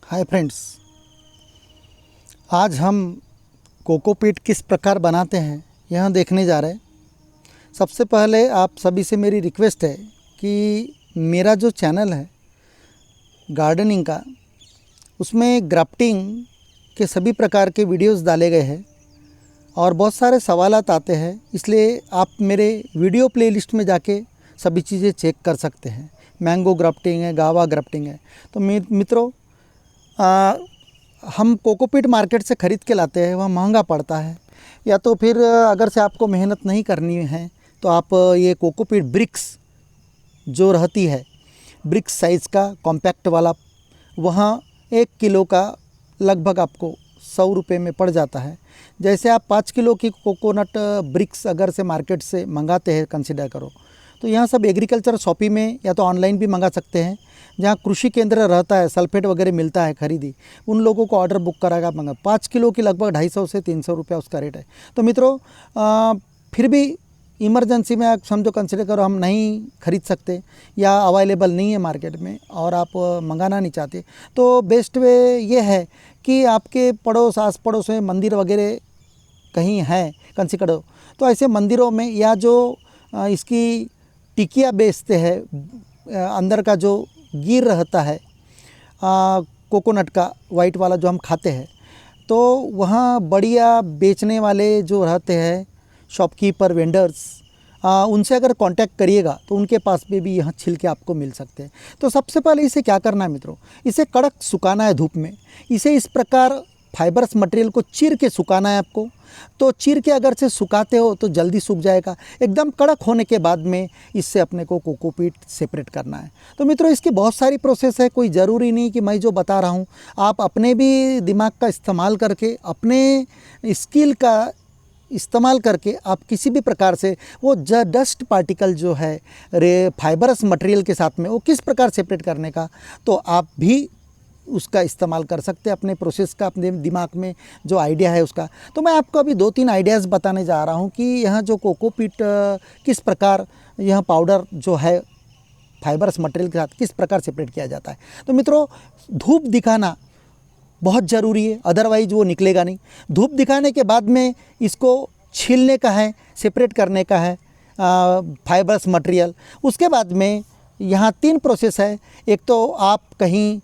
Hi friends, आज हम cocopeat किस प्रकार बनाते हैं यह देखने जा रहे हैं। सबसे पहले आप सभी से मेरी रिक्वेस्ट है कि मेरा जो चैनल है गार्डनिंग का, उसमें ग्राफ्टिंग के सभी प्रकार के वीडियोस डाले गए हैं और बहुत सारे सवालात आते हैं, इसलिए आप मेरे वीडियो प्लेलिस्ट में जाके सभी चीज़ें चेक कर सकते हैं। मैंगो ग्राफ्टिंग है, गावा ग्राफ्टिंग है। तो मित्रों, हम कोकोपीट मार्केट से ख़रीद के लाते हैं, वह महंगा पड़ता है। या तो फिर अगर से आपको मेहनत नहीं करनी है तो आप ये कोकोपीट ब्रिक्स जो रहती है, ब्रिक्स साइज़ का कॉम्पैक्ट वाला, वहाँ 1 किलो का लगभग आपको 100 रुपये में पड़ जाता है। जैसे आप 5 किलो की कोकोनट ब्रिक्स अगर से मार्केट से मंगाते हैं, कंसिडर करो, तो यहाँ सब एग्रीकल्चर शॉपी में या तो ऑनलाइन भी मंगा सकते हैं। जहाँ कृषि केंद्र रहता है, सल्फेट वगैरह मिलता है खरीदी, उन लोगों को ऑर्डर बुक करा के आप मंगा। 5 किलो की लगभग 250 से 300 रुपया उसका रेट है। तो मित्रों, फिर भी इमरजेंसी में आप समझो, कंसिडर करो हम नहीं खरीद सकते या अवेलेबल नहीं है मार्केट में और आप मंगाना नहीं चाहते, तो बेस्ट वे ये है कि आपके पड़ोस, आस पड़ोस में मंदिर वगैरह कहीं है, कंसिडर करो, तो ऐसे मंदिरों में या जो इसकी टिकिया बेचते हैं, अंदर का जो गिर रहता है कोकोनट का वाइट वाला जो हम खाते हैं, तो वहाँ बढ़िया बेचने वाले जो रहते हैं शॉपकीपर, वेंडर्स, उनसे अगर कांटेक्ट करिएगा तो उनके पास में भी यहाँ छिलके आपको मिल सकते हैं। तो सबसे पहले इसे क्या करना है मित्रों, इसे कड़क सुखाना है धूप में। इसे इस प्रकार फाइबरस मटेरियल को चीर के सुखाना है आपको। तो चीर के अगर से सुखाते हो तो जल्दी सूख जाएगा। एकदम कड़क होने के बाद में इससे अपने को कोकोपीट सेपरेट करना है। तो मित्रों, इसकी बहुत सारी प्रोसेस है, कोई ज़रूरी नहीं कि मैं जो बता रहा हूँ आप अपने भी दिमाग का इस्तेमाल करके, अपने स्किल का इस्तेमाल करके आप किसी भी प्रकार से वो डस्ट पार्टिकल जो है फाइबरस मटेरियल के साथ में वो किस प्रकार सेपरेट करने का, तो आप भी उसका इस्तेमाल कर सकते हैं अपने प्रोसेस का, अपने दिमाग में जो आइडिया है उसका। तो मैं आपको अभी 2-3 आइडियाज़ बताने जा रहा हूँ कि यहाँ जो कोकोपीट किस प्रकार यह पाउडर जो है फाइबरस मटेरियल के साथ किस प्रकार सेपरेट किया जाता है। तो मित्रों, धूप दिखाना बहुत ज़रूरी है, अदरवाइज वो निकलेगा नहीं। धूप दिखाने के बाद में इसको छीलने का है, सेपरेट करने का है फाइबरस मटेरियल। उसके बाद में यहाँ 3 प्रोसेस है। एक तो आप कहीं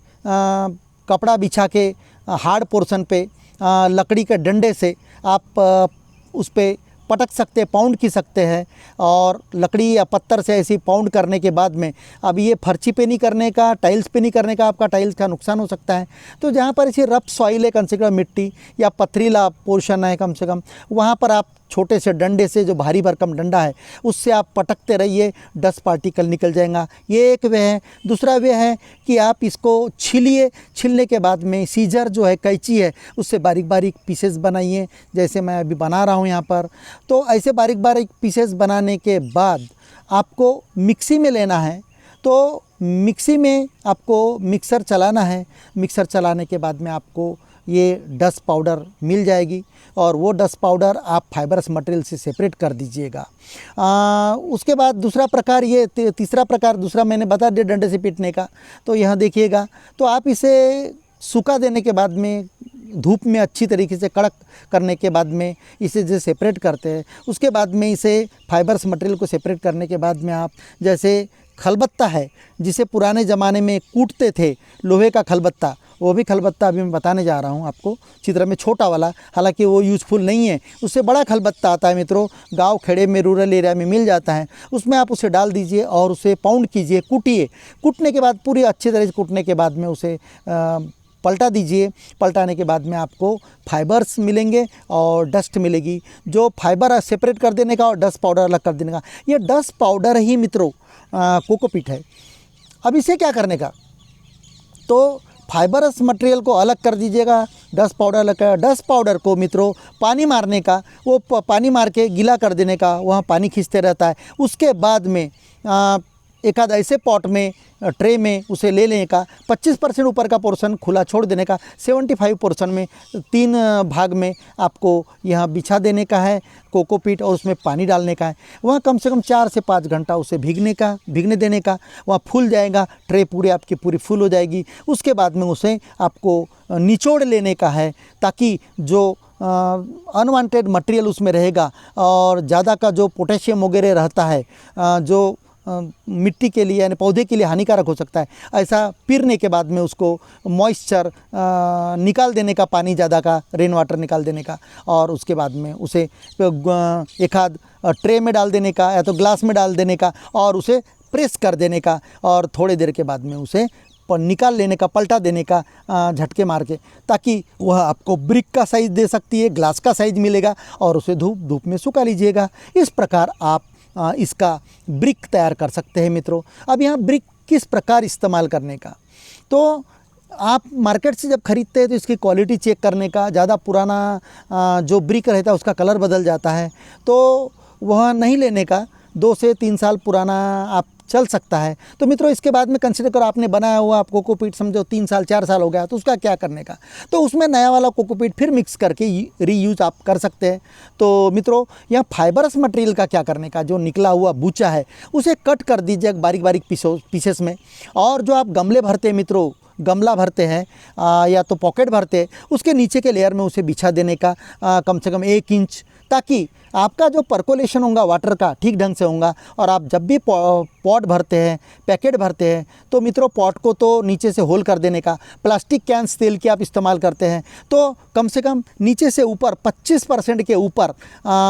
कपड़ा बिछा के हार्ड पोर्शन पे लकड़ी के डंडे से आप उस पे पटक सकते हैं, पाउंड की सकते हैं, और लकड़ी या पत्थर से ऐसी पाउंड करने के बाद में, अब ये फर्ची पे नहीं करने का, टाइल्स पे नहीं करने का, आपका टाइल्स का नुकसान हो सकता है। तो जहाँ पर इसे रफ सॉइल है, कम से कम मिट्टी या पथरीला पोर्शन है कम से कम, वहाँ पर आप छोटे से डंडे से, जो भारी भरकम डंडा है उससे आप पटकते रहिए, डस्ट पार्टिकल निकल जाएगा। ये एक वे है। दूसरा वे है कि आप इसको छीलिए, छीलने के बाद में सीजर जो है, कैंची है, उससे बारीक बारीक पीसेस बनाइए, जैसे मैं अभी बना रहा हूँ यहाँ पर। तो ऐसे बारीक बारीक पीसेस बनाने के बाद आपको मिक्सी में लेना है। तो मिक्सी में आपको मिक्सर चलाना है। मिक्सर चलाने के बाद में आपको ये डस्ट पाउडर मिल जाएगी और वो डस्ट पाउडर आप फाइबरस मटेरियल से सेपरेट कर दीजिएगा। उसके बाद दूसरा प्रकार, ये तीसरा प्रकार दूसरा मैंने बता दिया डंडे से पीटने का। तो यहाँ देखिएगा, तो आप इसे सूखा देने के बाद में, धूप में अच्छी तरीके से कड़क करने के बाद में इसे जो सेपरेट करते हैं, उसके बाद में इसे फाइबरस मटेरियल को सेपरेट करने के बाद में आप, जैसे खलबत्ता है जिसे पुराने ज़माने में कूटते थे, लोहे का खलबत्ता, वो भी खलबत्ता अभी मैं बताने जा रहा हूँ आपको चित्र में, छोटा वाला, हालांकि वो यूज़फुल नहीं है। उससे बड़ा खलबत्ता आता है मित्रों, गांव खेड़े में, रूरल एरिया में मिल जाता है। उसमें आप उसे डाल दीजिए और उसे पाउंड कीजिए, कूटिए। कूटने के बाद, पूरी अच्छी तरह से कूटने के बाद में उसे पलटा दीजिए। पलटाने के बाद में आपको फाइबर्स मिलेंगे और डस्ट मिलेगी। जो फाइबर सेपरेट कर देने का और डस्ट पाउडर अलग कर देने का, ये डस्ट पाउडर ही मित्रों कोकोपीट है। अब इसे क्या करने का, तो फाइबरस मटेरियल को अलग कर दीजिएगा, डस्ट पाउडर अलग कर। डस्ट पाउडर को मित्रों पानी मारने का, वो पानी मार के गीला कर देने का, वहाँ पानी खींचते रहता है। उसके बाद में एक आध ऐसे पॉट में ट्रे में उसे ले लेने का, 25% ऊपर का पोर्शन खुला छोड़ देने का, 75 पोर्शन में 3 भाग में आपको यहाँ बिछा देने का है कोकोपीट और उसमें पानी डालने का है। वहाँ कम से कम 4 से 5 घंटा उसे भीगने देने का। वहाँ फूल जाएगा, ट्रे पूरी आपकी पूरी फुल हो जाएगी। उसके बाद में उसे आपको निचोड़ लेने का है ताकि जो अनवांटेड मटेरियल उसमें रहेगा और ज़्यादा का जो पोटेशियम वगैरह रहता है जो मिट्टी के लिए यानी पौधे के लिए हानिकारक हो सकता है, ऐसा पीरने के बाद में उसको मॉइस्चर निकाल देने का, पानी ज़्यादा का रेन वाटर निकाल देने का और उसके बाद में उसे एक आध ट्रे में डाल देने का या तो ग्लास में डाल देने का और उसे प्रेस कर देने का और थोड़ी देर के बाद में उसे निकाल लेने का, पलटा देने का झटके मार के, ताकि वह आपको ब्रिक का साइज़ दे सकती है, ग्लास का साइज़ मिलेगा और उसे धूप में सुखा लीजिएगा। इस प्रकार आप इसका ब्रिक तैयार कर सकते हैं मित्रों। अब यहाँ ब्रिक किस प्रकार इस्तेमाल करने का, तो आप मार्केट से जब ख़रीदते हैं तो इसकी क्वालिटी चेक करने का। ज़्यादा पुराना जो ब्रिक रहता है उसका कलर बदल जाता है तो वह नहीं लेने का। 2 से 3 साल पुराना आप चल सकता है। तो मित्रों इसके बाद में कंसिडर करो आपने बनाया हुआ आप कोकोपीट समझो 3 साल 4 साल हो गया, तो उसका क्या करने का, तो उसमें नया वाला कोकोपीट फिर मिक्स करके रीयूज आप कर सकते हैं। तो मित्रों यहाँ फाइबरस मटेरियल का क्या करने का, जो निकला हुआ बूचा है उसे कट कर दीजिए बारीक बारीक पीसेस में। और जो आप गमले भरते हैं मित्रों, गमला भरते हैं या तो पॉकेट भरते हैं, उसके नीचे के लेयर में उसे बिछा देने का कम से कम 1 इंच, ताकि आपका जो पर्कोलेशन होगा वाटर का ठीक ढंग से होगा। और आप जब भी पॉट भरते हैं, पैकेट भरते हैं, तो मित्रों पॉट को तो नीचे से होल कर देने का। प्लास्टिक कैंस तेल की आप इस्तेमाल करते हैं तो कम से कम नीचे से ऊपर 25% के ऊपर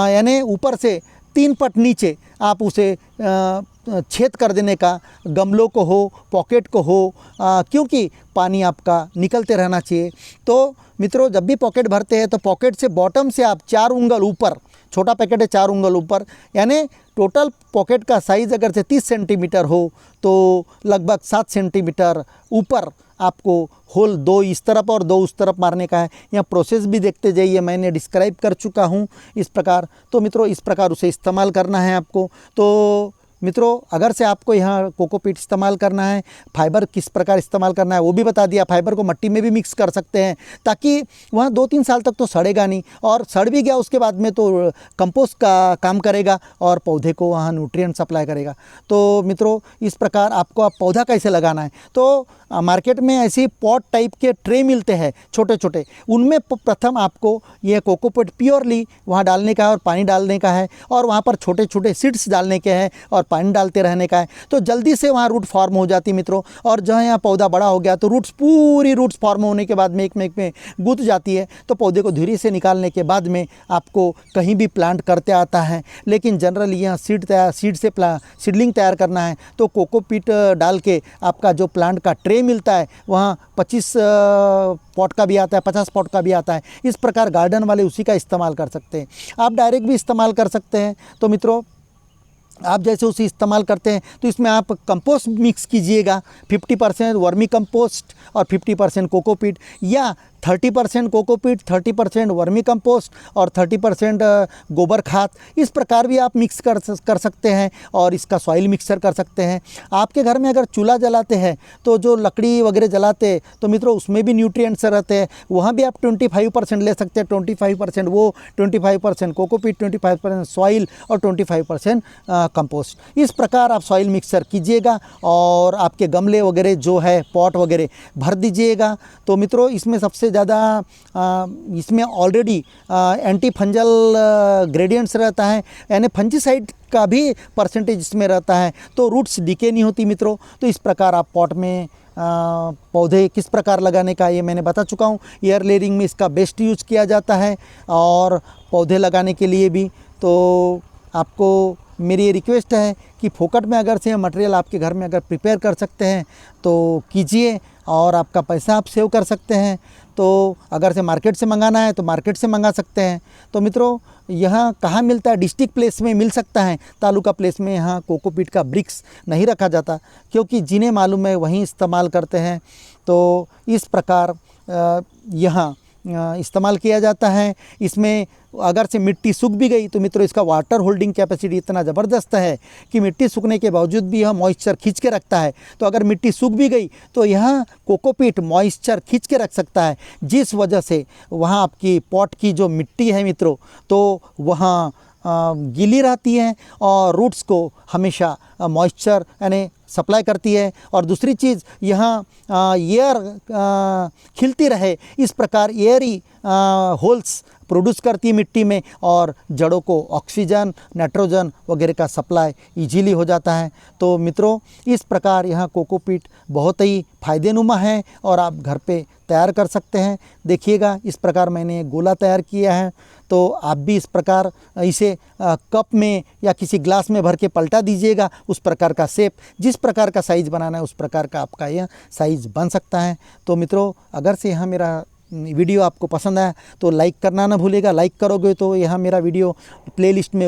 यानी ऊपर से 3 पट नीचे आप उसे छेद कर देने का, गमलों को हो पॉकेट को हो, क्योंकि पानी आपका निकलते रहना चाहिए। तो मित्रों जब भी पॉकेट भरते हैं तो पॉकेट से बॉटम से आप 4 उंगल ऊपर, छोटा पैकेट है 4 उंगल ऊपर, यानी टोटल पॉकेट का साइज़ अगर से 30 सेंटीमीटर हो तो लगभग 7 सेंटीमीटर ऊपर आपको होल 2 इस तरफ और 2 उस तरफ मारने का है। यहाँ प्रोसेस भी देखते जाइए, मैंने डिस्क्राइब कर चुका हूँ इस प्रकार। तो मित्रों इस प्रकार उसे इस्तेमाल करना है आपको। तो मित्रों अगर से आपको यहाँ कोकोपीट इस्तेमाल करना है, फाइबर किस प्रकार इस्तेमाल करना है वो भी बता दिया। फाइबर को मिट्टी में भी मिक्स कर सकते हैं ताकि वहाँ 2-3 साल तक तो सड़ेगा नहीं, और सड़ भी गया उसके बाद में तो कंपोस्ट का काम करेगा और पौधे को वहाँ न्यूट्रिएंट सप्लाई करेगा। तो मित्रों इस प्रकार आपको आप पौधा कैसे लगाना है, तो मार्केट में ऐसे पॉट टाइप के ट्रे मिलते हैं छोटे छोटे, उनमें प्रथम आपको यह कोकोपीट प्योरली वहाँ डालने का है और पानी डालने का है, और वहाँ पर छोटे छोटे सीड्स डालने के हैं और पानी डालते रहने का है। तो जल्दी से वहाँ रूट फॉर्म हो जाती मित्रों, और जहाँ यहाँ पौधा बड़ा हो गया तो पूरी रूट्स फॉर्म होने के बाद में एक में गुथ जाती है। तो पौधे को धीरे से निकालने के बाद में आपको कहीं भी प्लांट करते आता है। लेकिन जनरली यहाँ सीड से सीडलिंग तैयार करना है तो कोकोपीट डाल के आपका जो प्लांट का ट्रे मिलता है वहाँ 25 पॉट का भी आता है, 50 पॉट का भी आता है। इस प्रकार गार्डन वाले उसी का इस्तेमाल कर सकते हैं। आप डायरेक्ट भी इस्तेमाल कर सकते हैं। तो मित्रों आप जैसे उसे इस्तेमाल करते हैं तो इसमें आप कंपोस्ट मिक्स कीजिएगा, 50% वर्मी कंपोस्ट और 50% कोकोपीट, या 30% कोकोपीट, 30% वर्मी कंपोस्ट और 30% गोबर खाद। इस प्रकार भी आप मिक्स कर सकते हैं और इसका सॉइल मिक्सर कर सकते हैं। आपके घर में अगर चूल्हा जलाते हैं तो जो लकड़ी वगैरह जलाते हैं तो मित्रों उसमें भी न्यूट्रिएंट्स रहते हैं, वहाँ भी आप 25% ले सकते हैं। 25% वो, 25% कोकोपीट, 25% सॉइल और 25% कंपोस्ट। इस प्रकार आप सॉइल मिक्सर कीजिएगा और आपके गमले वगैरह जो है पॉट वगैरह भर दीजिएगा। तो मित्रों इसमें सबसे ज़्यादा इसमें ऑलरेडी एंटी फंजल ग्रेडियंट्स रहता है, यानी फंजीसाइड का भी परसेंटेज इसमें रहता है, तो रूट्स डीके नहीं होती मित्रों। तो इस प्रकार आप पॉट में पौधे किस प्रकार लगाने का ये मैंने बता चुका हूँ। एयर लेयरिंग में इसका बेस्ट यूज किया जाता है और पौधे लगाने के लिए भी। तो आपको मेरी ये रिक्वेस्ट है कि फोकट में अगर से मटेरियल आपके घर में अगर प्रिपेयर कर सकते हैं तो कीजिए और आपका पैसा आप सेव कर सकते हैं। तो अगर से मार्केट से मंगाना है तो मार्केट से मंगा सकते हैं। तो मित्रों यहाँ कहाँ मिलता है, डिस्ट्रिक्ट प्लेस में मिल सकता है, तालुका प्लेस में यहाँ कोकोपीट का ब्रिक्स नहीं रखा जाता, क्योंकि जिन्हें मालूम है वहीं इस्तेमाल करते हैं। तो इस प्रकार यहाँ इस्तेमाल किया जाता है। इसमें अगर से मिट्टी सूख भी गई तो मित्रों इसका वाटर होल्डिंग कैपेसिटी इतना ज़बरदस्त है कि मिट्टी सूखने के बावजूद भी यह मॉइस्चर खींच के रखता है। तो अगर मिट्टी सूख भी गई तो यह कोकोपीट मॉइस्चर खींच के रख सकता है, जिस वजह से वहाँ आपकी पॉट की जो मिट्टी है मित्रों तो वहाँ गीली रहती है और रूट्स को हमेशा मॉइस्चर यानी सप्लाई करती है। और दूसरी चीज़ यहाँ एयर खिलती रहे, इस प्रकार एयरी होल्स प्रोड्यूस करती है मिट्टी में और जड़ों को ऑक्सीजन, नाइट्रोजन वगैरह का सप्लाई इजीली हो जाता है। तो मित्रों इस प्रकार यहाँ कोकोपीट बहुत ही फ़ायदेनुमा है और आप घर पे तैयार कर सकते हैं। देखिएगा इस प्रकार मैंने गोला तैयार किया है, तो आप भी इस प्रकार इसे कप में या किसी ग्लास में भर के पलटा दीजिएगा। उस प्रकार का शेप, जिस प्रकार का साइज़ बनाना है उस प्रकार का आपका यह साइज़ बन सकता है। तो मित्रों अगर से यहाँ मेरा वीडियो आपको पसंद आया तो लाइक करना ना भूलिएगा। लाइक करोगे तो यहाँ मेरा वीडियो प्लेलिस्ट में